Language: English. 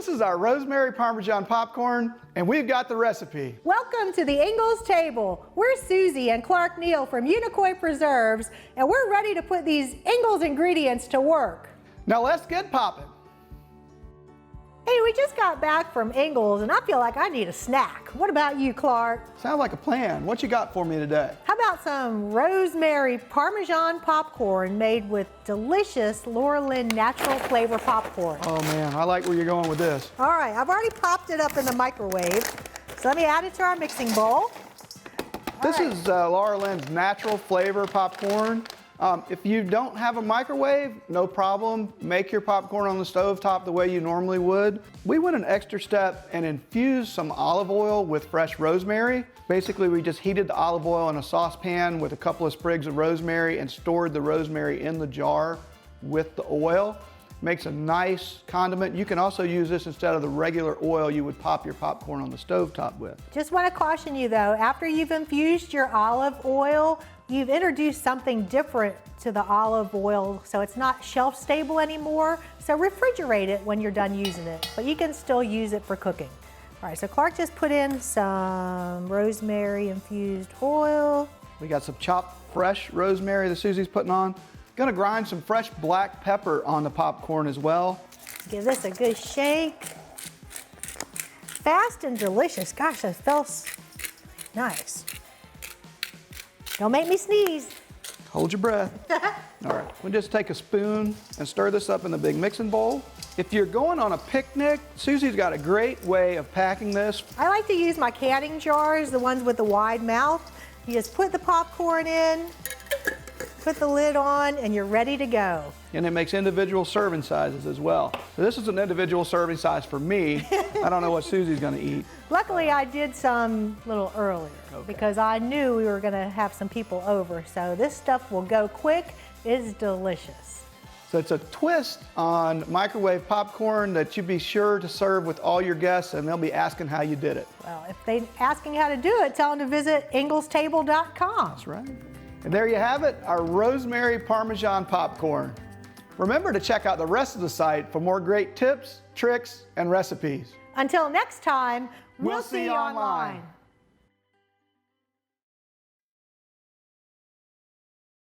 This is our rosemary Parmesan popcorn, and we've got the recipe. Welcome to the Ingles table. We're Susie and Clark Neal from Unicoi Preserves, and we're ready to put these Ingles ingredients to work. Now let's get popping. Hey, we just got back from Ingles, and I feel like I need a snack. What about you, Clark? Sounds like a plan. What you got for me today? How about some rosemary Parmesan popcorn made with delicious Laura Lynn natural flavor popcorn? Oh man, I like where you're going with this. All right, I've already popped it up in the microwave. So let me add it to our mixing bowl. This is Laura Lynn's natural flavor popcorn. If you don't have a microwave, no problem. Make your popcorn on the stove top the way you normally would. We went an extra step and infused some olive oil with fresh rosemary. Basically, we just heated the olive oil in a saucepan with a couple of sprigs of rosemary and stored the rosemary in the jar with the oil. Makes a nice condiment. You can also use this instead of the regular oil you would pop your popcorn on the stove top with. Just want to caution you though, after you've infused your olive oil, you've introduced something different to the olive oil, so it's not shelf stable anymore. So refrigerate it when you're done using it, but you can still use it for cooking. All right, so Clark just put in some rosemary infused oil. We got some chopped fresh rosemary that Susie's putting on. Gonna grind some fresh black pepper on the popcorn as well. Give this a good shake. Fast and delicious. Gosh, that smells nice. Don't make me sneeze. Hold your breath. All right, we'll just take a spoon and stir this up in the big mixing bowl. If you're going on a picnic, Susie's got a great way of packing this. I like to use my canning jars, the ones with the wide mouth. You just put the popcorn in, put the lid on, and you're ready to go. And it makes individual serving sizes as well. So this is an individual serving size for me. I don't know what Susie's gonna eat. Luckily, I did some a little earlier because I knew we were gonna have some people over. So this stuff will go quick. It's delicious. So it's a twist on microwave popcorn that you be sure to serve with all your guests, and they'll be asking how you did it. Well, if they're asking how to do it, tell them to visit inglestable.com. That's right. And there you have it, our rosemary Parmesan popcorn. Remember to check out the rest of the site for more great tips, tricks, and recipes. Until next time, We'll see you online.